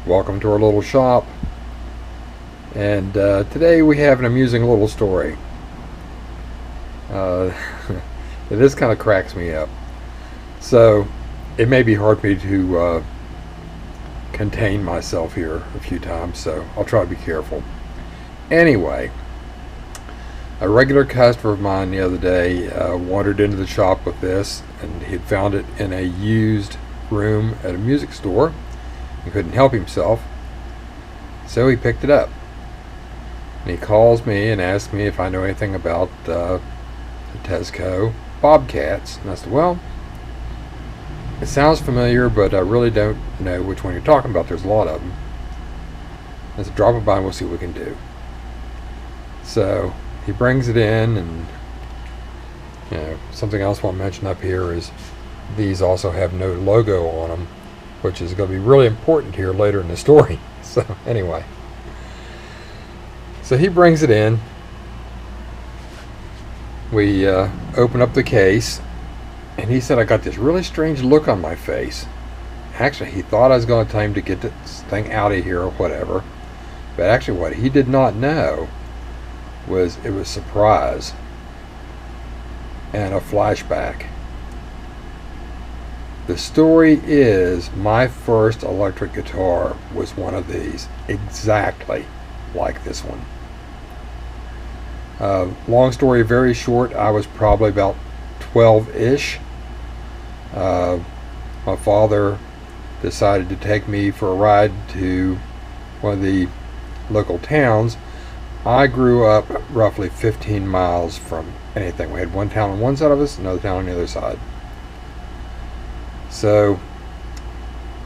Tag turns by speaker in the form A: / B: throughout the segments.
A: Welcome to our little shop. And today we have an amusing little story. Uh, this kind of cracks me up. So it may be hard for me to contain myself here a few times, so I'll try to be careful. Anyway, a regular customer of mine the other day wandered into the shop with this, and he had found it in a used room at a music store. He couldn't help himself, so he picked it up. And he calls me and asks me if I know anything about the Teisco Bobcats. And I said, well, it sounds familiar, but I really don't know which one you're talking about. There's a lot of them. I said, drop it by and we'll see what we can do. So he brings it in, and something else I want to mention up here is these also have no logo on them, which is going to be really important here later in the story. So anyway, so he brings it in. We open up the case, and he said, I got this really strange look on my face. Actually, he thought I was going to tell him to get this thing out of here or whatever. But actually what he did not know was it was surprise and a flashback. The story is my first electric guitar was one of these, exactly like this one. Long story very short, I was probably about 12-ish. My father decided to take me for a ride to one of the local towns. I grew up roughly 15 miles from anything. We had one town on one side of us, another town on the other side. So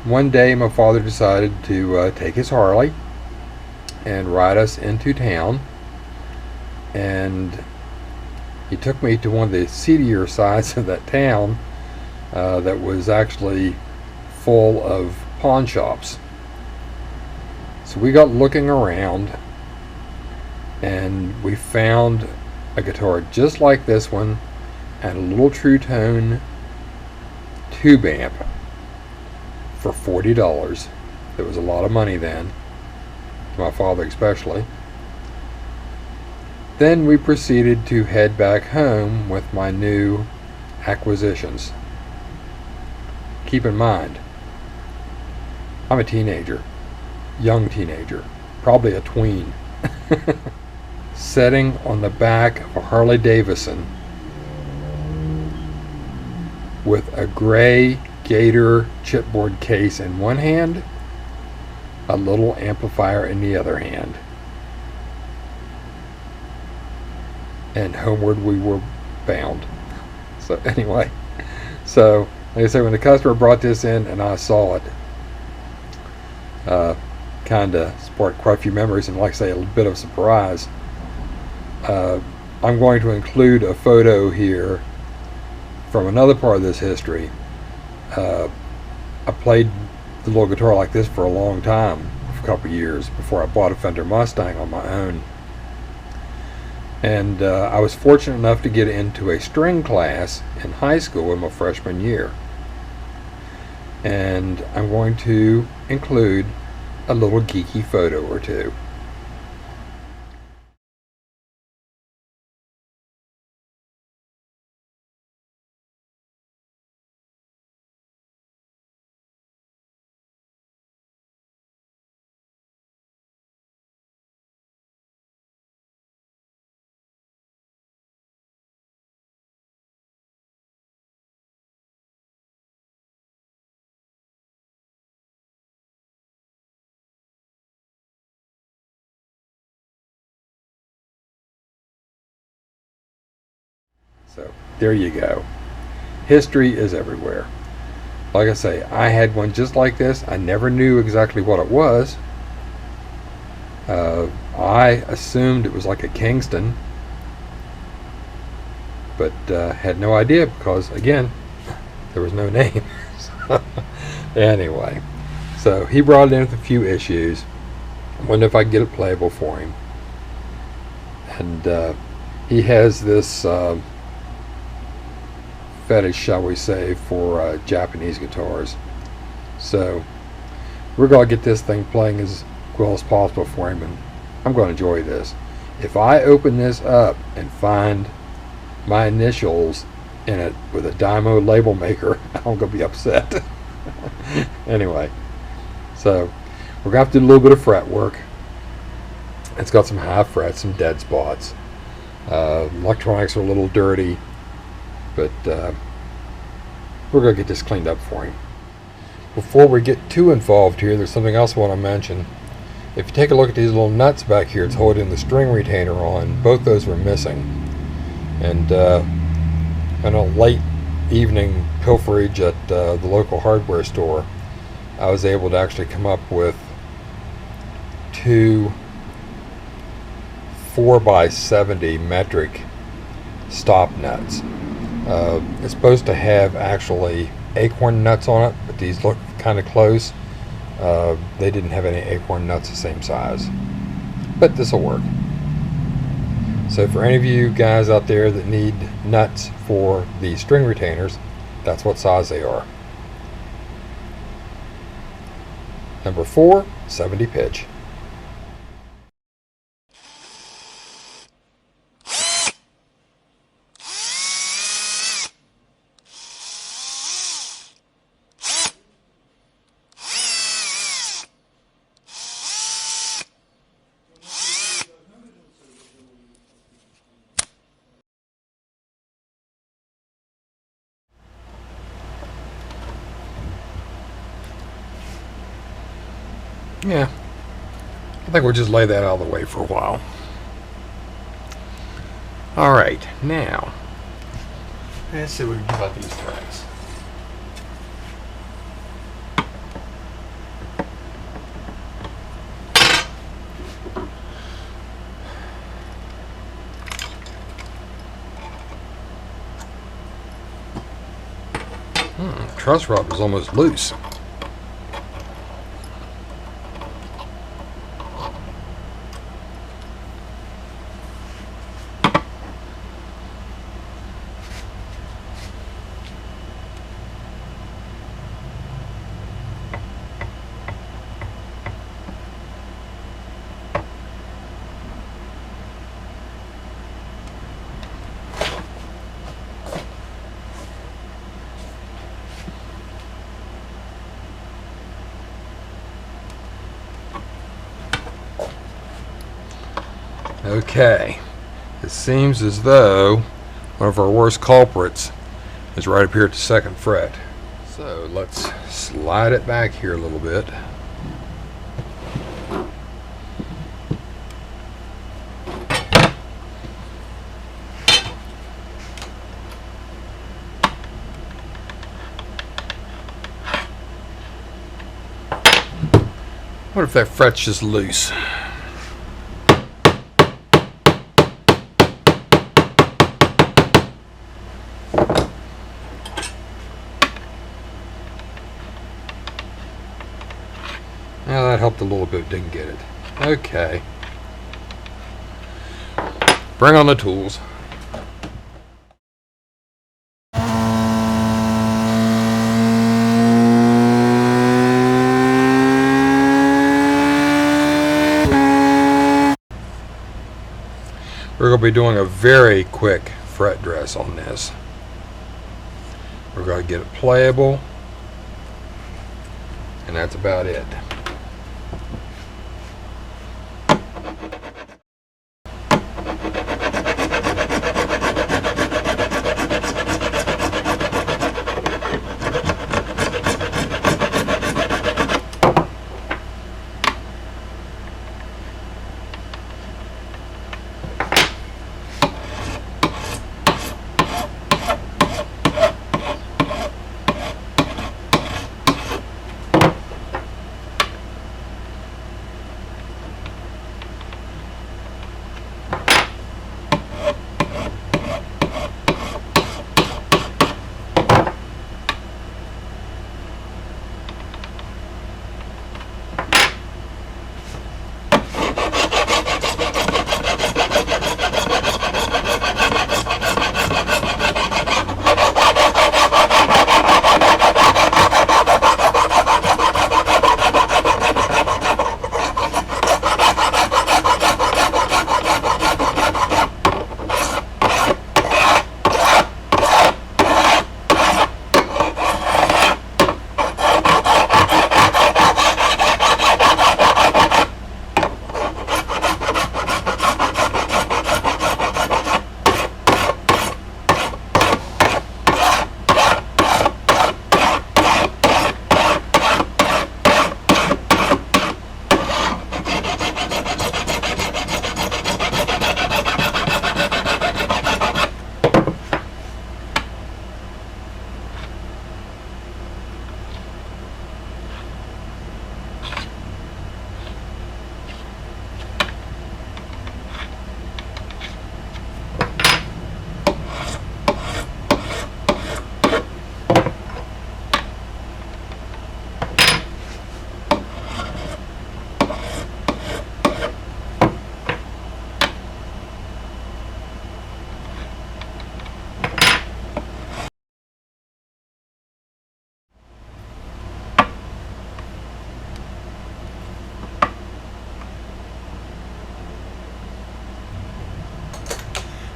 A: one day my father decided to take his Harley and ride us into town, and he took me to one of the seedier sides of that town that was actually full of pawn shops. So we got looking around, and we found a guitar just like this one and a little True Tone tube amp for $40. It was a lot of money then, to my father especially. Then we proceeded to head back home with my new acquisitions. Keep in mind, I'm a teenager, young teenager, probably a tween. Sitting on the back of a Harley Davidson with a gray Gator chipboard case in one hand, a little amplifier in the other hand. And homeward we were bound. So anyway, so like I said, when the customer brought this in and I saw it, kind of sparked quite a few memories, and like I say, a bit of surprise. I'm going to include a photo here from another part of this history. I played the little guitar like this for a long time, for a couple of years, before I bought a Fender Mustang on my own. And I was fortunate enough to get into a string class in high school in my freshman year. And I'm going to include a little geeky photo or two. So there you go. History is everywhere. Like I say, I had one just like this. I never knew exactly what it was. I assumed it was like a Kingston, but had no idea because, again, there was no name. Anyway, so he brought it in with a few issues. I wonder if I could get it playable for him. And he has this fetish, shall we say, for Japanese guitars. So We're going to get this thing playing as well as possible for him, and I'm going to enjoy this. If I open this up and find my initials in it with a Dymo label maker, I'm going to be upset. Anyway, so we're going to have to do a little bit of fret work. It's got some high frets, some dead spots. Electronics are a little dirty, but we're going to get this cleaned up for him. Before we get too involved here, there's something else I want to mention. If you take a look at these little nuts back here, it's holding the string retainer on. Both those were missing. And in a late evening pilferage at the local hardware store, I was able to actually come up with two 4x70 metric stop nuts. It's supposed to have actually acorn nuts on it, but these look kind of close. They didn't have any acorn nuts the same size, but this will work. So for any of you guys out there that need nuts for the string retainers, that's what size they are. Number 4, 70 pitch. Yeah, I think we'll just lay that out of the way for a while. Alright, now, let's see what we can do about these frets. Truss rod was almost loose. Okay, it seems as though one of our worst culprits is right up here at the 2nd fret. So let's slide it back here a little bit. What if that fret's just loose? Well, that helped a little bit, didn't get it. Okay. Bring on the tools. We're going to be doing a very quick fret dress on this. We're going to get it playable, and that's about it.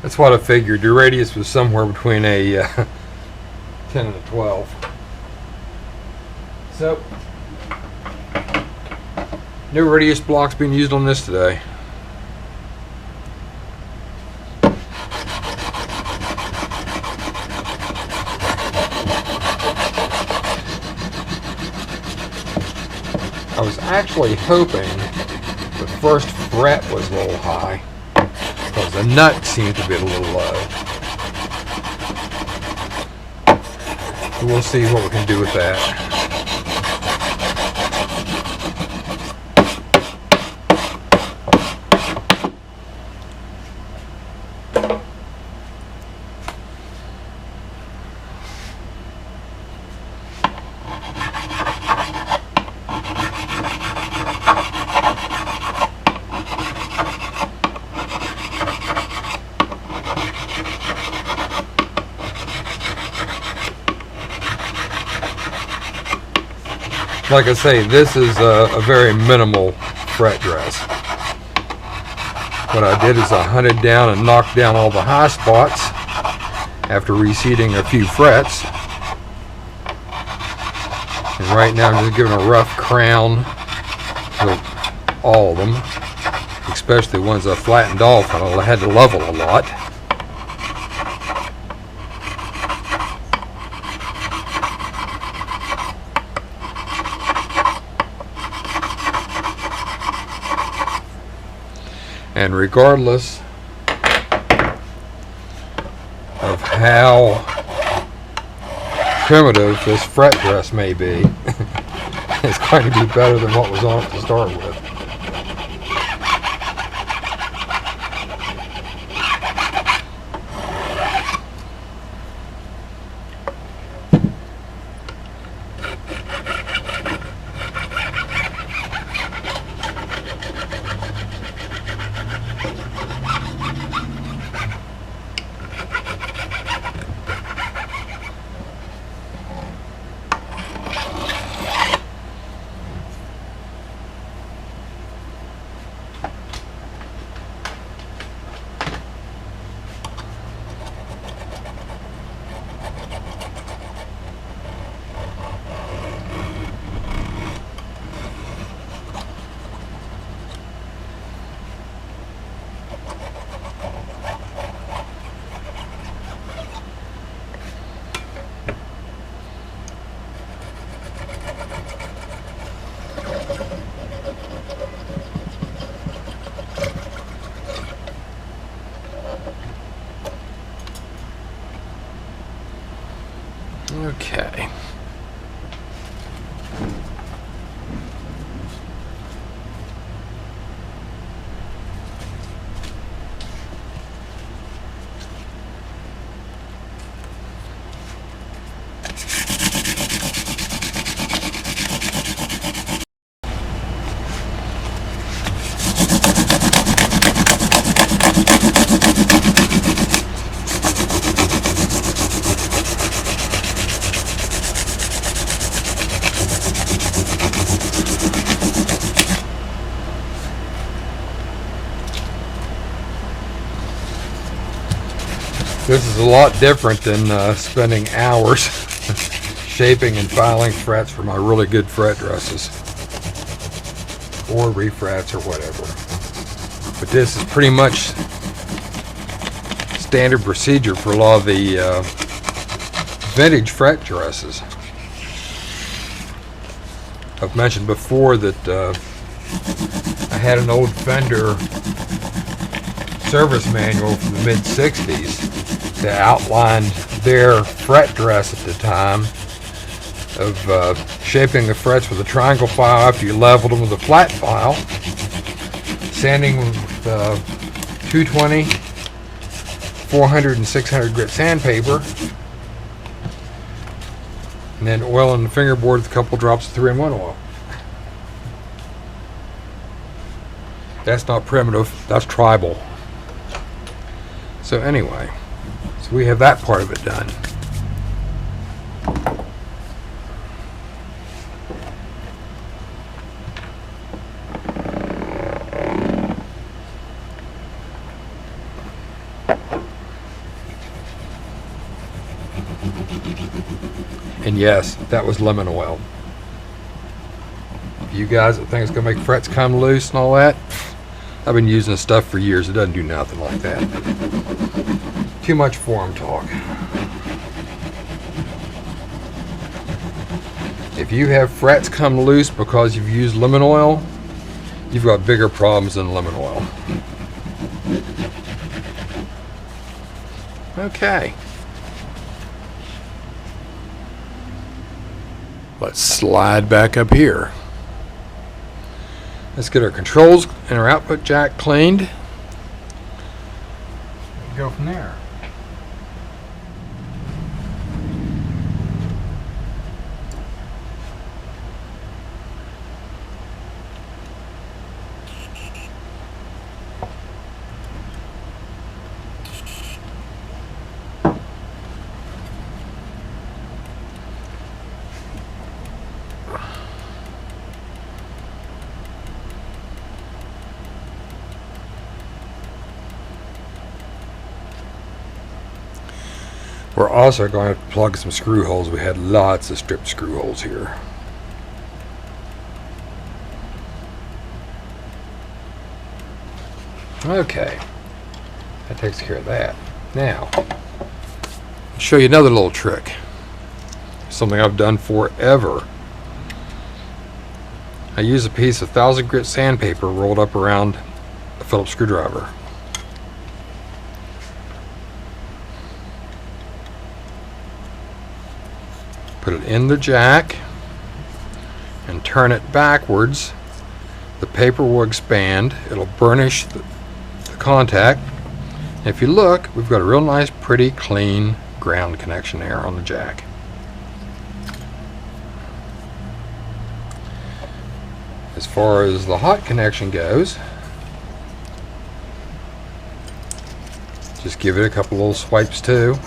A: That's what I figured. The radius was somewhere between a 10 and a 12. So, no radius blocks being used on this today. I was actually hoping the first fret was a little high, because the nut seemed to be a little low. So we'll see what we can do with that. Like I say, this is a very minimal fret dress. What I did is I hunted down and knocked down all the high spots after reseating a few frets. And right now I'm just giving a rough crown to all of them, especially the ones I flattened off and I had to level a lot. And regardless of how primitive this fret dress may be, it's going to be better than what was on it to start with. Okay. This is a lot different than spending hours shaping and filing frets for my really good fret dresses, or refrets or whatever. But this is pretty much standard procedure for a lot of the vintage fret dresses. I've mentioned before that I had an old Fender service manual from the mid-60s that outlined their fret dress at the time of shaping the frets with a triangle file after you leveled them with a flat file, sanding with 220, 400, and 600 grit sandpaper, and then oiling the fingerboard with a couple drops of 3-in-1 oil. That's not primitive, that's tribal. So anyway, so we have that part of it done. And yes, that was lemon oil. You guys that think it's gonna make frets come loose and all that, I've been using this stuff for years. It doesn't do nothing like that. Too much form talk. If you have frets come loose because you've used lemon oil, you've got bigger problems than lemon oil. Okay. Let's slide back up here. Let's get our controls and our output jack cleaned. Go from there. We're also going to plug some screw holes. We had lots of stripped screw holes here. Okay, that takes care of that. Now, I'll show you another little trick. Something I've done forever. I use a piece of 1000 grit sandpaper rolled up around a Phillips screwdriver. Put it in the jack and turn it backwards. The paper will expand. It'll burnish the contact. And if you look, we've got a real nice, pretty, clean ground connection there on the jack. As far as the hot connection goes, just give it a couple little swipes too.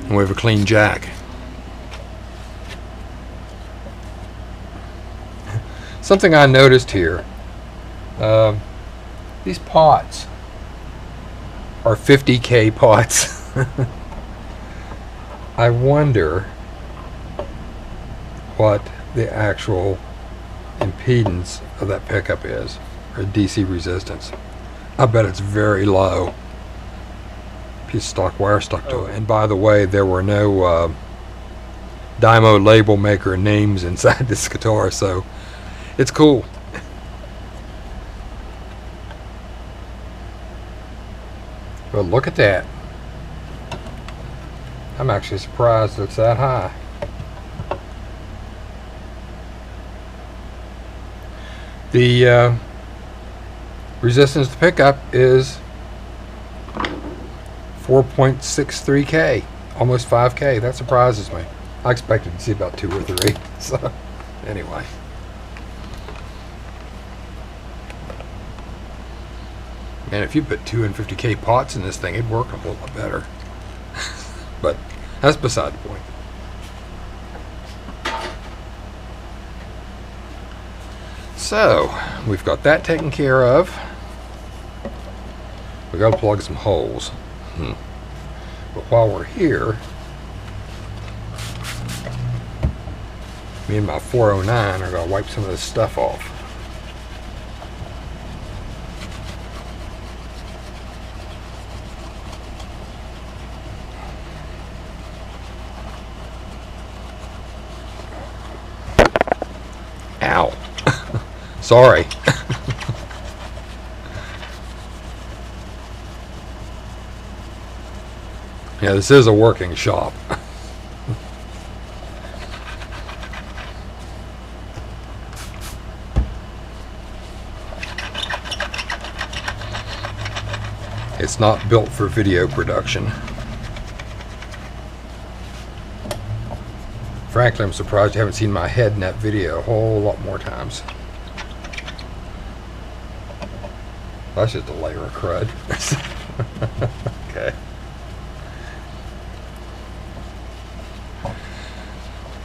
A: And we have a clean jack. Something I noticed here, these pots are 50K pots. I wonder what the actual impedance of that pickup is, or DC resistance. I bet it's very low. Piece of stock wire stuck to it. And by the way, there were no Dymo label maker names inside this guitar, so it's cool. But look at that. I'm actually surprised it's that high. The resistance to pickup is 4.63K, almost 5K. That surprises me. I expected to see about 2 or 3. So, anyway. Man, if you put 250K pots in this thing, it'd work a whole lot better. But that's beside the point. So, we've got that taken care of. We got to plug some holes. But while we're here, me and my 409 are going to wipe some of this stuff off. Ow. Sorry. Yeah, this is a working shop. It's not built for video production. Frankly, I'm surprised you haven't seen my head in that video a whole lot more times. That's just a layer of crud. Okay.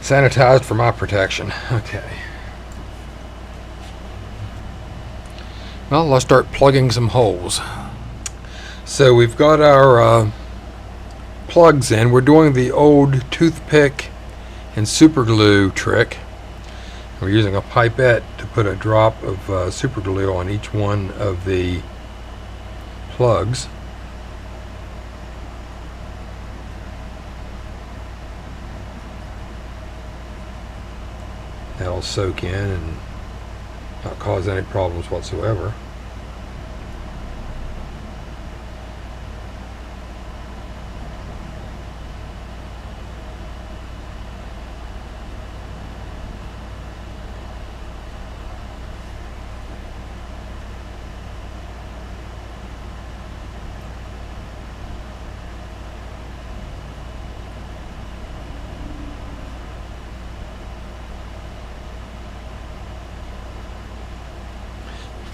A: Sanitized for my protection. Okay. Well, let's start plugging some holes. So we've got our plugs in. We're doing the old toothpick and super glue trick. We're using a pipette to put a drop of super glue on each one of the plugs. That'll soak in and not cause any problems whatsoever.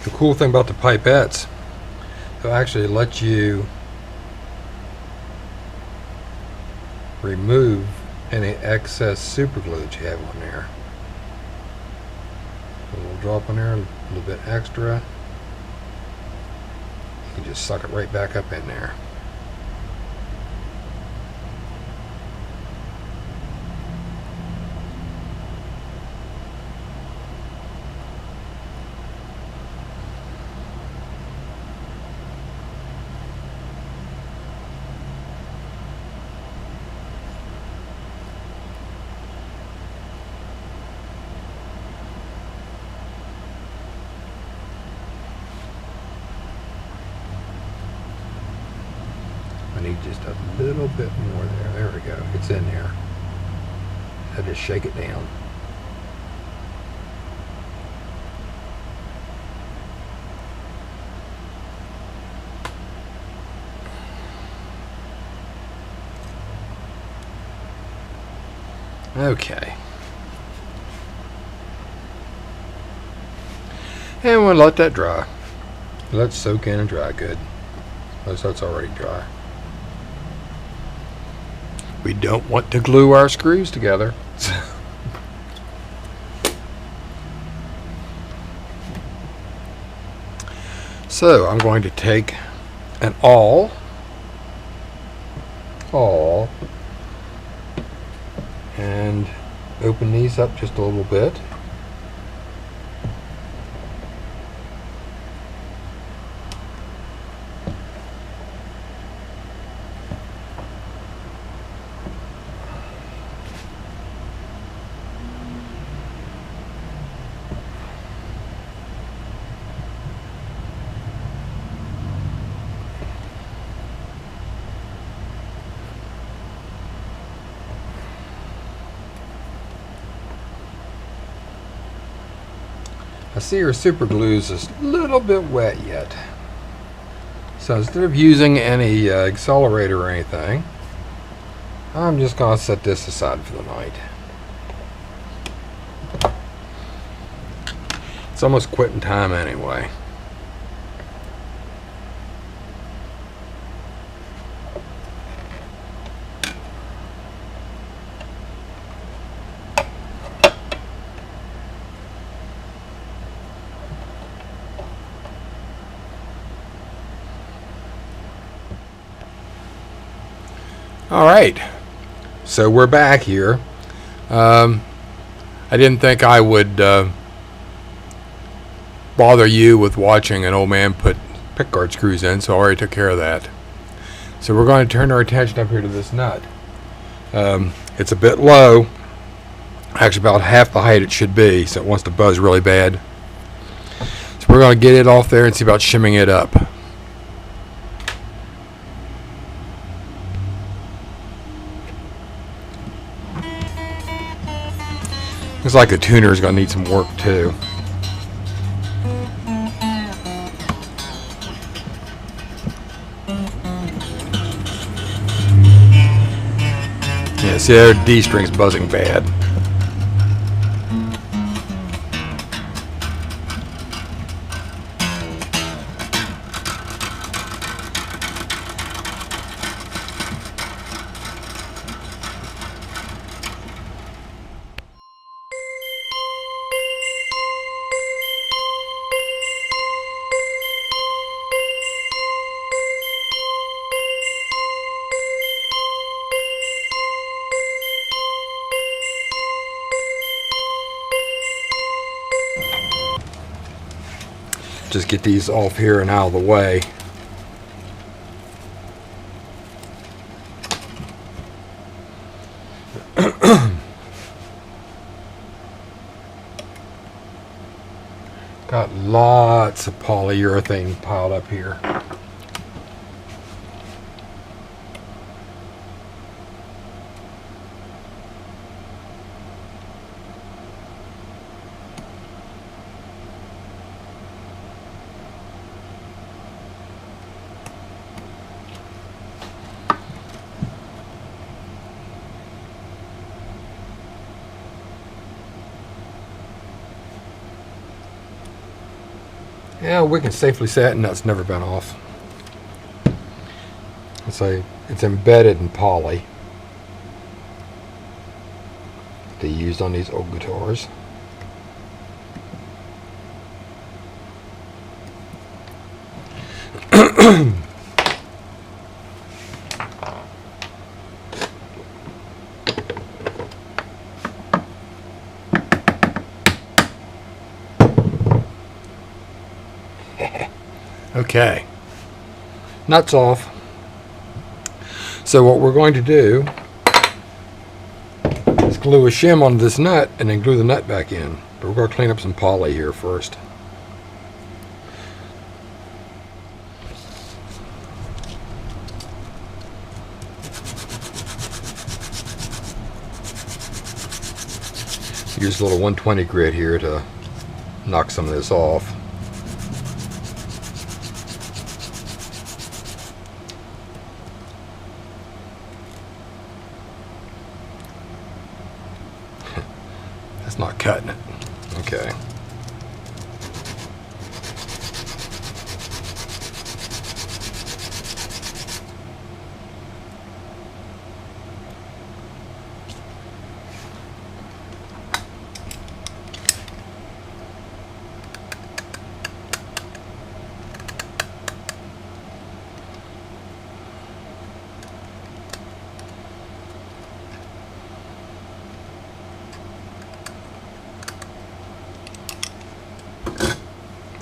A: The cool thing about the pipettes, they'll actually let you remove any excess super glue that you have on there. A little drop on there, a little bit extra. You can just suck it right back up in there. I need just a little bit more there. There we go. It's in there. I just shake it down. Okay. And we'll let that dry. Let it soak in and dry good. Unless that's already dry. We don't want to glue our screws together. So I'm going to take an awl, and open these up just a little bit. I see your super glue is a little bit wet yet. So instead of using any accelerator or anything, I'm just going to set this aside for the night. It's almost quitting time anyway. All right, so we're back here. I didn't think I would bother you with watching an old man put pickguard screws in, so I already took care of that. So we're going to turn our attention up here to this nut. It's a bit low, actually about half the height it should be, so it wants to buzz really bad. So we're going to get it off there and see about shimming it up. Looks like the tuner is going to need some work too. Yeah, see there, D string's buzzing bad. just get these off here and out of the way. Got lots of polyurethane piled up here. Yeah, we can safely say that nut's never been off. It's embedded in poly they used on these old guitars. Okay, nuts off. So what we're going to do is glue a shim on this nut and then glue the nut back in. But we're going to clean up some poly here first. Use a little 120 grit here to knock some of this off. Not cutting it. Okay.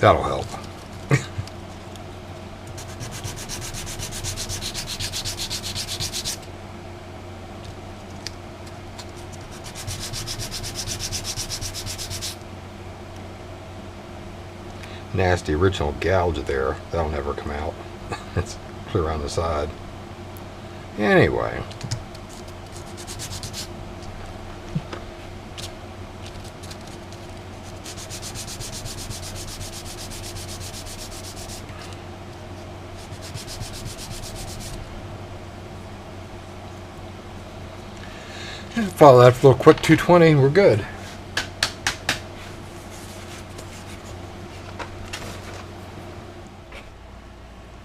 A: That'll help. Nasty original gouge there. That'll never come out. It's clear around the side. Anyway. Follow that little quick 220, we're good.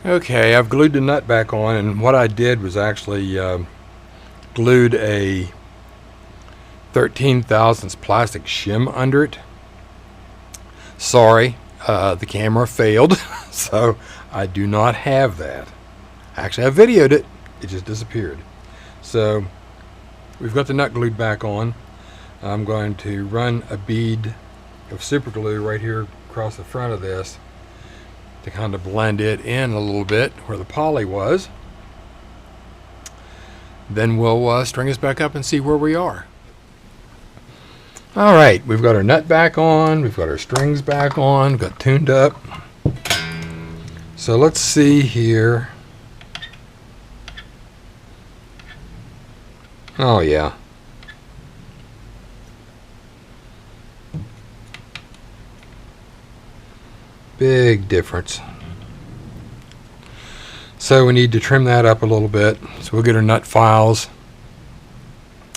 A: Okay, I've glued the nut back on, and what I did was actually glued a 13 thousandths plastic shim under it. Sorry, the camera failed, so I do not have that. Actually, I videoed it, it just disappeared. So we've got the nut glued back on. I'm going to run a bead of super glue right here across the front of this to kind of blend it in a little bit where the poly was. Then we'll string this back up and see where we are. All right, we've got our nut back on, we've got our strings back on, got tuned up. So let's see here. Oh yeah. Big difference. So we need to trim that up a little bit. So we'll get our nut files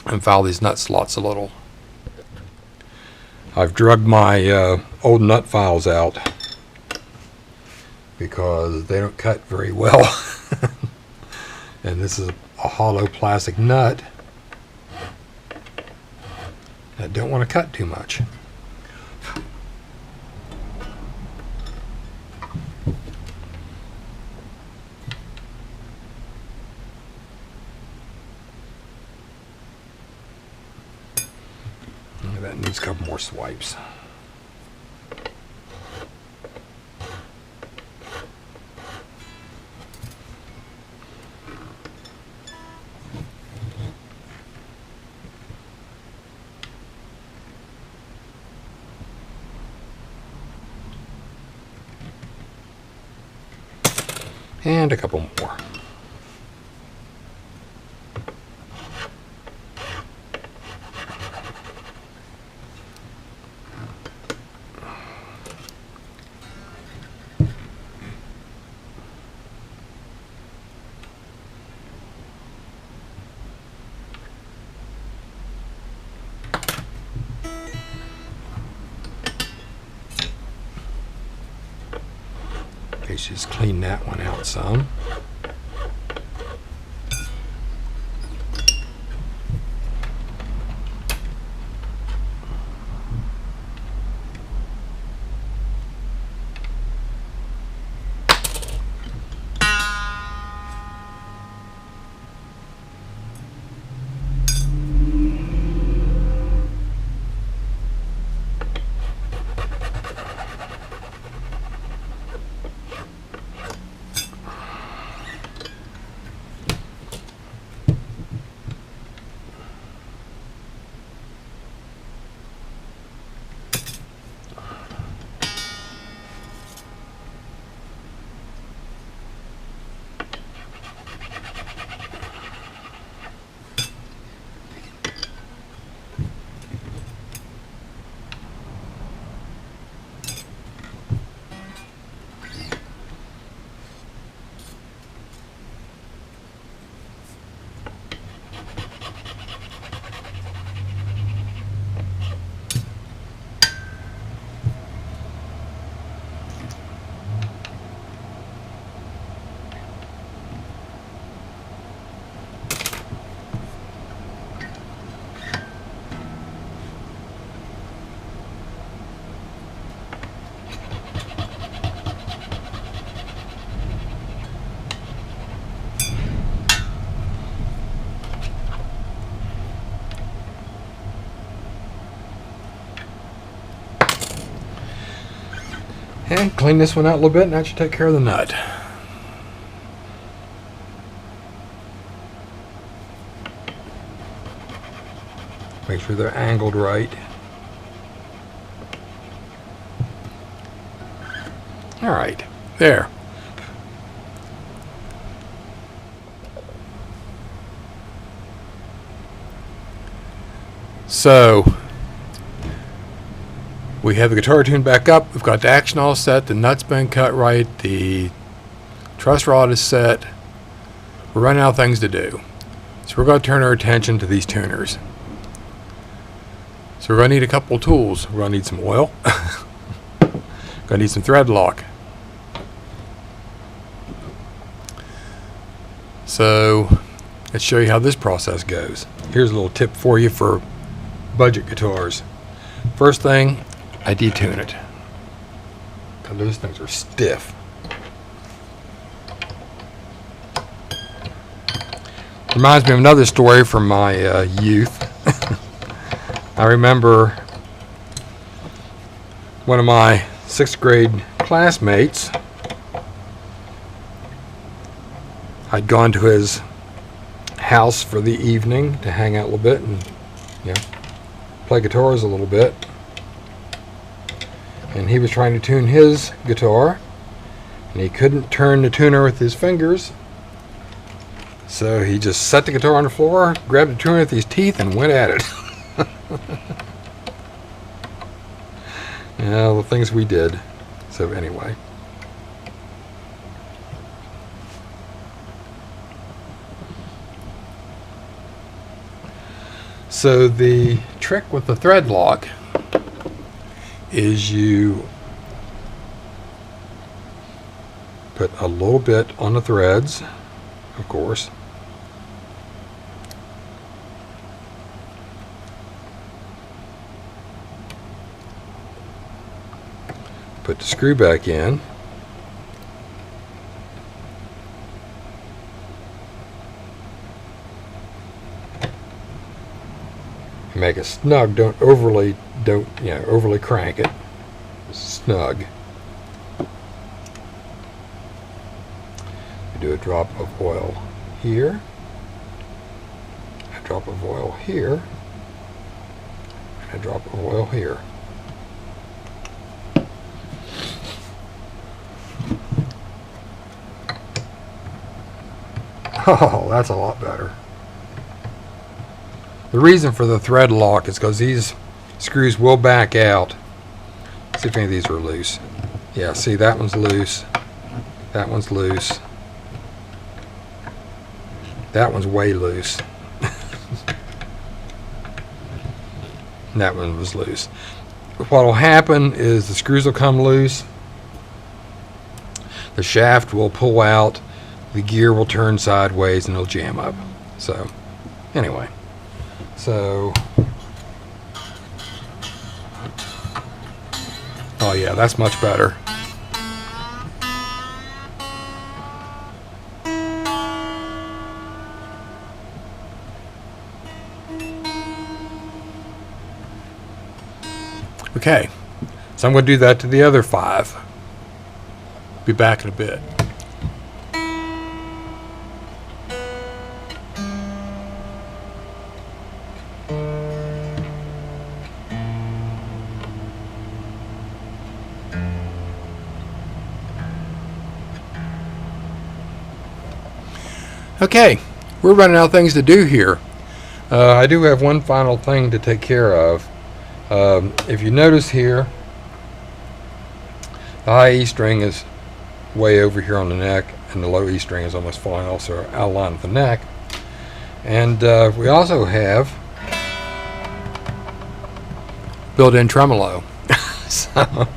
A: and file these nut slots a little. I've drugged my old nut files out because they don't cut very well. And this is a hollow plastic nut. I don't want to cut too much. That needs a couple more swipes. And a couple more. Okay, just clean that one out some. And clean this one out a little bit, and that should take care of the nut. Make sure they're angled right. All right, there. So we have the guitar tuned back up. We've got the action all set. The nut's been cut right. The truss rod is set. We're running out of things to do. So we're going to turn our attention to these tuners. So we're going to need a couple of tools. We're going to need some oil. Going to need some thread lock. So let's show you how this process goes. Here's a little tip for you for budget guitars. First thing, I detune it. God, those things are stiff. Reminds me of another story from my youth. I remember one of my 6th grade classmates. I'd gone to his house for the evening to hang out a little bit and, you know, play guitars a little bit. And he was trying to tune his guitar, and he couldn't turn the tuner with his fingers. So he just set the guitar on the floor, grabbed the tuner with his teeth, and went at it. Yeah, the things we did. So anyway. So the trick with the thread lock is you put a little bit on the threads, of course. Put the screw back in. Make it snug. Don't overly crank it. Snug. You do a drop of oil here, a drop of oil here, and a drop of oil here. Oh, that's a lot better. The reason for the thread lock is because these screws will back out. See if any of these are loose. Yeah, see, that one's loose. That one's loose. That one's way loose. And that one was loose. What will happen is the screws will come loose. The shaft will pull out. The gear will turn sideways and it'll jam up. So, anyway. So, oh yeah, that's much better. Okay, so I'm going to do that to the other 5. Be back in a bit. Okay, we're running out of things to do here. I do have one final thing to take care of. If you notice here, the high E string is way over here on the neck, and the low E string is almost falling off, so out of line with the neck. And we also have built-in tremolo. So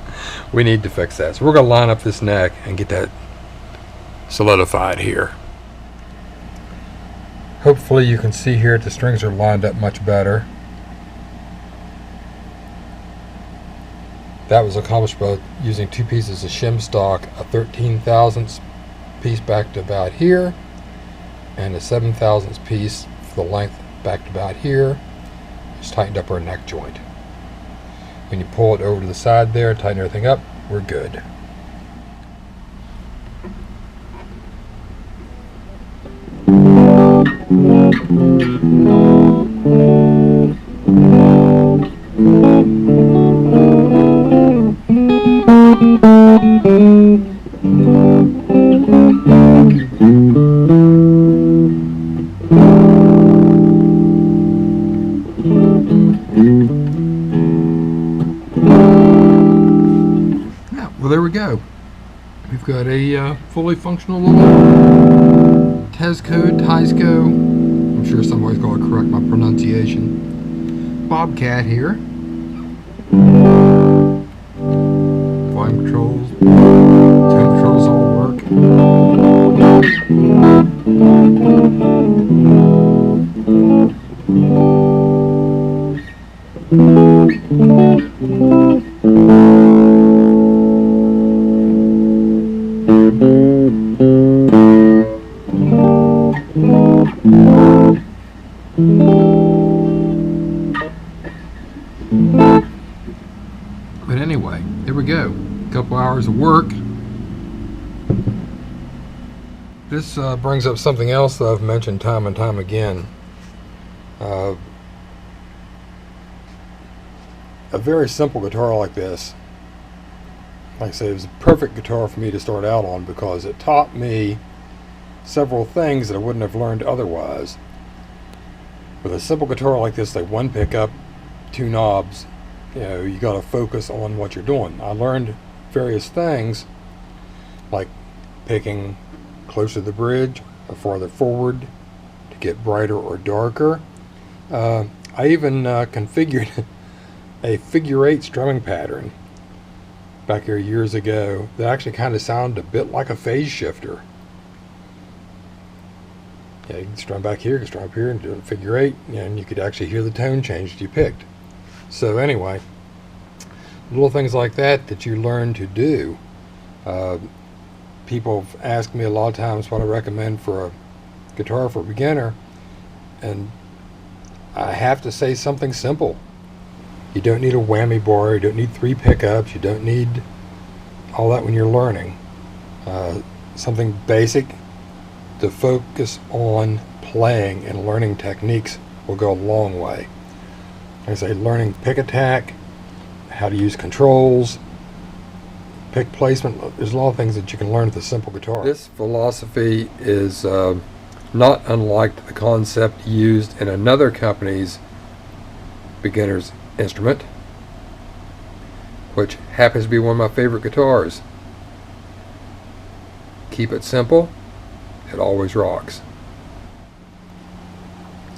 A: we need to fix that. So we're going to line up this neck and get that solidified here. Hopefully you can see here the strings are lined up much better. That was accomplished by using 2 pieces of shim stock, a 13/1000 piece back to about here, and a 7/1000 piece for the length back to about here. Just tightened up our neck joint. When you pull it over to the side there, tighten everything up, we're good. Well, there we go. We've got a fully functional little Teisco, I'm sure somebody's going to correct my pronunciation, Bobcat here. Volume controls, tone controls all work. But anyway, there we go. A couple hours of work. This brings up something else that I've mentioned time and time again. A very simple guitar like this, like I say, it was a perfect guitar for me to start out on because it taught me several things that I wouldn't have learned otherwise. With a simple guitar like this, like 1 pickup, 2 knobs, you got to focus on what you're doing. I learned various things like picking closer to the bridge or farther forward to get brighter or darker. I even configured a figure 8 strumming pattern back here years ago that actually kind of sounded a bit like a phase shifter. Yeah, you can strum back here, you can strum up here and do a figure 8, and you could actually hear the tone change that you picked. So anyway, little things like that you learn to do. People have asked me a lot of times what I recommend for a guitar for a beginner, and I have to say something simple. You don't need a whammy bar, you don't need 3 pickups, you don't need all that when you're learning. Something basic to focus on playing and learning techniques will go a long way. Like I say, learning pick attack, how to use controls, pick placement. There's a lot of things that you can learn with a simple guitar. This philosophy is not unlike the concept used in another company's beginner's instrument, which happens to be one of my favorite guitars. Keep it simple, it always rocks.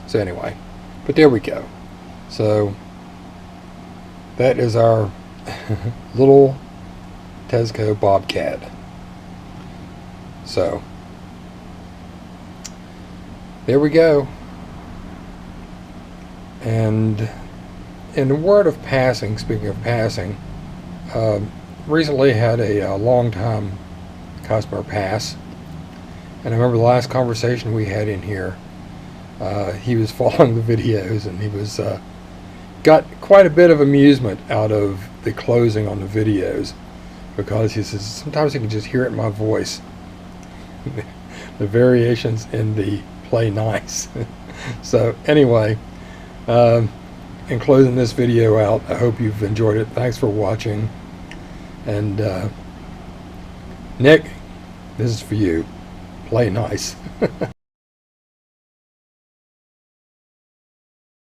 A: So anyway, but there we go. So that is our little Teisco Bobcat. So there we go. And in a word of passing, speaking of passing, recently had a long time customer pass, and I remember the last conversation we had in here. He was following the videos, and he was got quite a bit of amusement out of the closing on the videos, because he says sometimes you can just hear it in my voice, the variations in the play nice. So anyway, in closing this video out, I hope you've enjoyed it. Thanks for watching, and Nick, this is for you. Play nice.